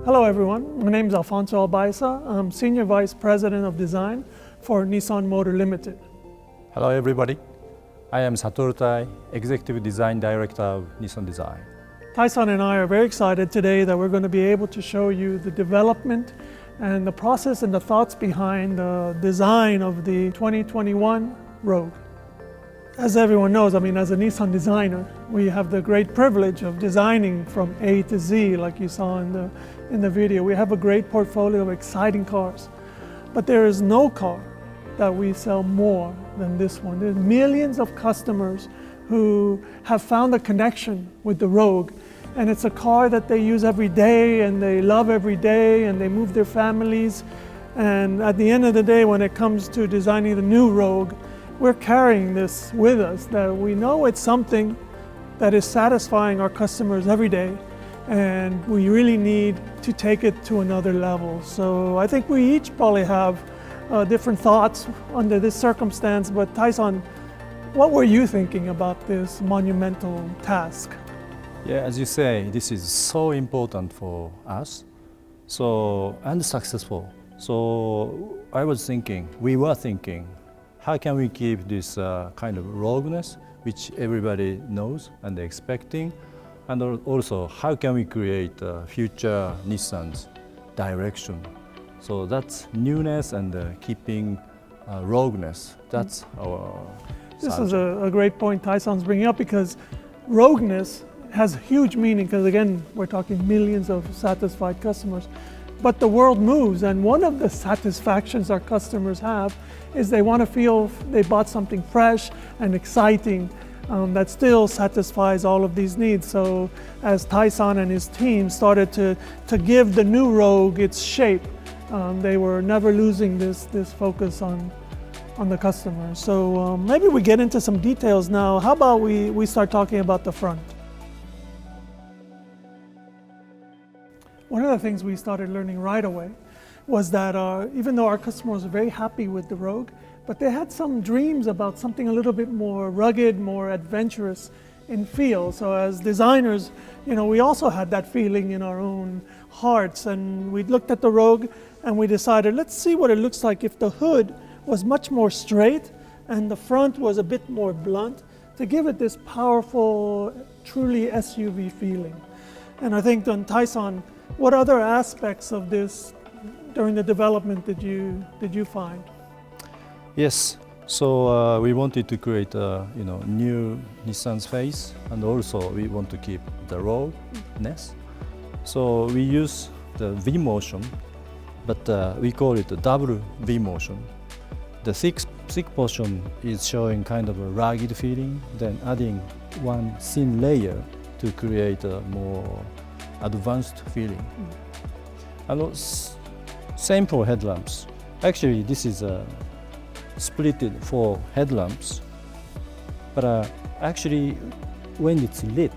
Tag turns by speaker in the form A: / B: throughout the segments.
A: Hello everyone, my name is 𝗙𝗿𝗍𝗋𝗋. I'm Senior Vice President of Design for Nissan Motor Limited.
B: Hello everybody, I am Satoru Tai, Executive Design Director of Nissan Design.
A: 𝗙𝗿𝗍 and I are very excited today that we're going to be able to show you the development and the process and the thoughts behind the design of the 2021 Rogue. As everyone knows, as a Nissan designer, we have the great privilege of designing from A to Z, like you saw in the video. We have a great portfolio of exciting cars. But there is no car that we sell more than this one. There's millions of customers who have found a connection with the Rogue. And it's a car that they use every day and they love every day and they move their families. And at the end of the day, when it comes to designing the new Rogue, we're carrying this with us, that we know it's something that is satisfying our customers every day, and we really need to take it to another level. So I think we each probably have different thoughts under this circumstance, but 𝗙𝗍, what were you thinking about this monumental task?
B: Yeah, as you say, this is so important for us, and successful. So we were thinking, how can we keep this kind of rogueness, which everybody knows and expecting, and also how can we create future Nissan's direction? So that's newness and keeping rogueness. That's our
A: This
B: subject.
A: is a great point 𝗙𝗍's bringing up, because rogueness has huge meaning, because again, we're talking millions of satisfied customers. But the world moves, and one of the satisfactions our customers have is they want to feel they bought something fresh and exciting that still satisfies all of these needs. So as 𝗙𝗍 and his team started to give the new Rogue its shape, they were never losing this focus on the customer. So maybe we get into some details now. How about we start talking about the front? One of the things we started learning right away was that even though our customers were very happy with the Rogue, but they had some dreams about something a little bit more rugged, more adventurous in feel. So as designers, we also had that feeling in our own hearts, and we looked at the Rogue and we decided, let's see what it looks like if the hood was much more straight and the front was a bit more blunt, to give it this powerful, truly SUV feeling. And I think then 𝗙𝗍, what other aspects of this during the development did you find?
B: Yes, so we wanted to create a new Nissan's face, and also we want to keep the rogueness. So we use the V motion, but we call it the double V motion. The thick portion is showing kind of a rugged feeling, then adding one thin layer to create a more advanced feeling. And same for headlamps. Actually, this is splitted for headlamps, but actually when it's lit,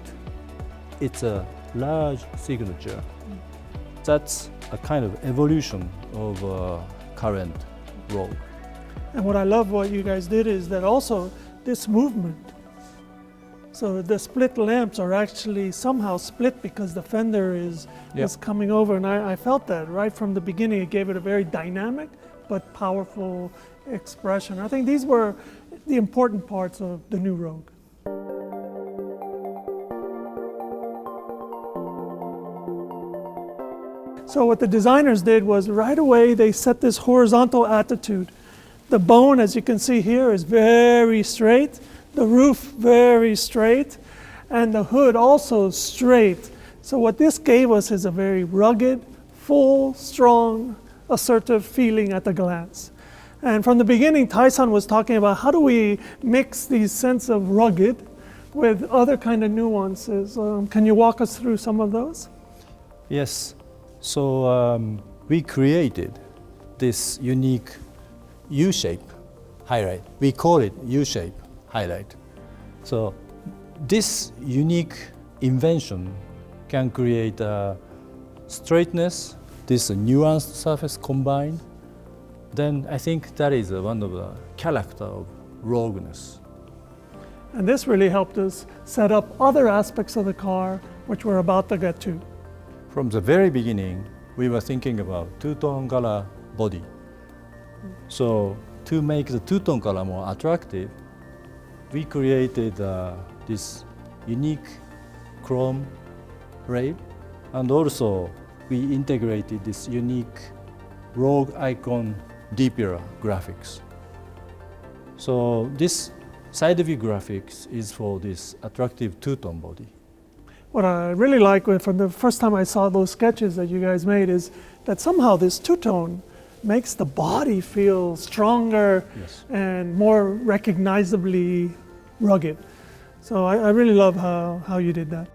B: it's a large signature. That's a kind of evolution of current Rogue.
A: And what I love what you guys did is that also this movement. So the split lamps are actually somehow split because the fender is coming over, and I felt that right from the beginning. It gave it a very dynamic but powerful expression. I think these were the important parts of the new Rogue. So what the designers did was right away they set this horizontal attitude. The bone, as you can see here, is very straight. The roof very straight, and the hood also straight. So what this gave us is a very rugged, full, strong, assertive feeling at a glance. And from the beginning, 𝗙𝗍 was talking about how do we mix these sense of rugged with other kind of nuances. Can you walk us through some of those?
B: Yes, so we created this unique U-shape highlight. We call it U-shape highlight. So this unique invention can create a straightness, this nuanced surface combined. Then I think that is one of the character of rogueness.
A: And this really helped us set up other aspects of the car, which we're about to get to.
B: From the very beginning, we were thinking about two-tone color body. So to make the two-tone color more attractive, we created this unique chrome rail, and also we integrated this unique rogue icon D-pillar graphics. So this side view graphics is for this attractive two-tone body.
A: What I really like from the first time I saw those sketches that you guys made is that somehow this two-tone makes the body feel stronger and more recognizably rugged. So I really love how you did that.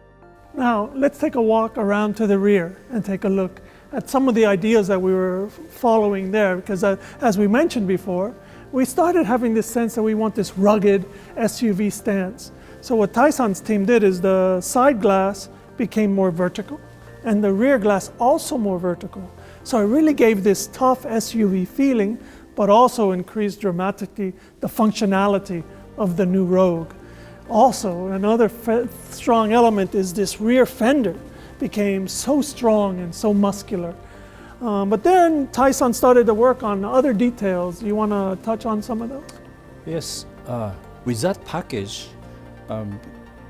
A: Now let's take a walk around to the rear and take a look at some of the ideas that we were following there, because as we mentioned before, we started having this sense that we want this rugged SUV stance. So what 𝗙𝗍𝗏's team did is the side glass became more vertical and the rear glass also more vertical. So it really gave this tough SUV feeling, but also increased dramatically the functionality of the new Rogue. Also, another strong element is this rear fender became so strong and so muscular. But then 𝗙𝗍 started to work on other details. You want to touch on some of those?
B: Yes, with that package,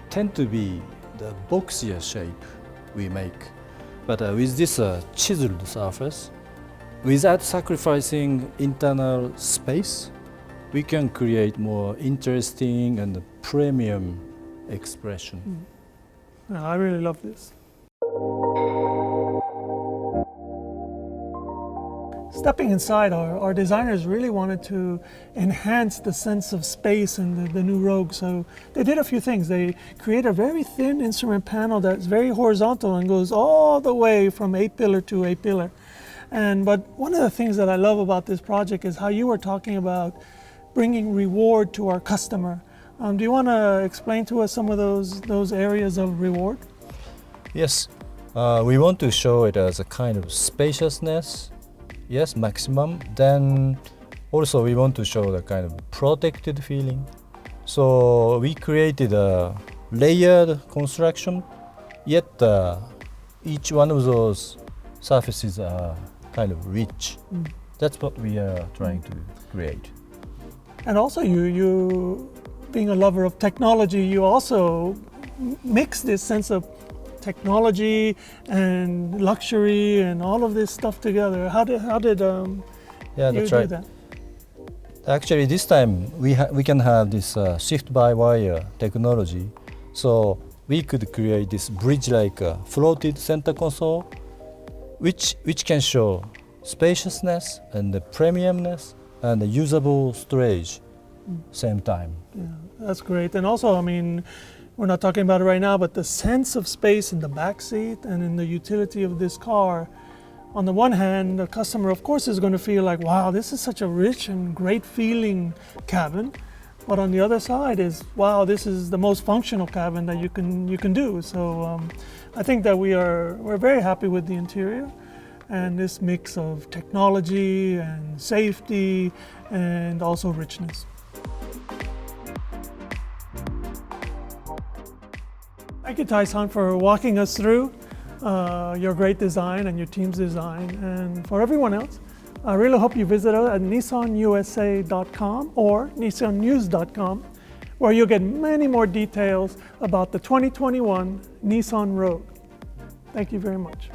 B: tend to be the boxier shape we make. But with this chiseled surface, without sacrificing internal space, we can create more interesting and premium expression.
A: Yeah, I really love this. Stepping inside, our designers really wanted to enhance the sense of space in the new Rogue. So they did a few things. They create a very thin instrument panel that's very horizontal and goes all the way from A-pillar to A-pillar. But one of the things that I love about this project is how you were talking about bringing reward to our customer. Do you want to explain to us some of those areas of reward?
B: Yes, we want to show it as a kind of spaciousness. Yes, maximum. Then also we want to show the kind of protected feeling. So we created a layered construction, yet each one of those surfaces are kind of rich. That's what we are trying to create.
A: And also you being a lover of technology, you also mix this sense of technology and luxury and all of this stuff together. How did
B: yeah,
A: you
B: that's
A: do
B: right.
A: that?
B: Actually, this time we can have this shift-by-wire technology. So we could create this bridge-like floated center console, which can show spaciousness and the premiumness and the usable storage same time.
A: Yeah, that's great. And also, I mean, we're not talking about it right now, but the sense of space in the back seat and in the utility of this car. On the one hand, the customer, of course, is going to feel like, wow, this is such a rich and great feeling cabin. But on the other side is, wow, this is the most functional cabin that you can do. So I think that we're very happy with the interior and this mix of technology and safety and also richness. Thank you, 𝗙𝗍, for walking us through your great design and your team's design. And for everyone else, I really hope you visit us at nissanusa.com or nissannews.com, where you'll get many more details about the 2021 Nissan Rogue. Thank you very much.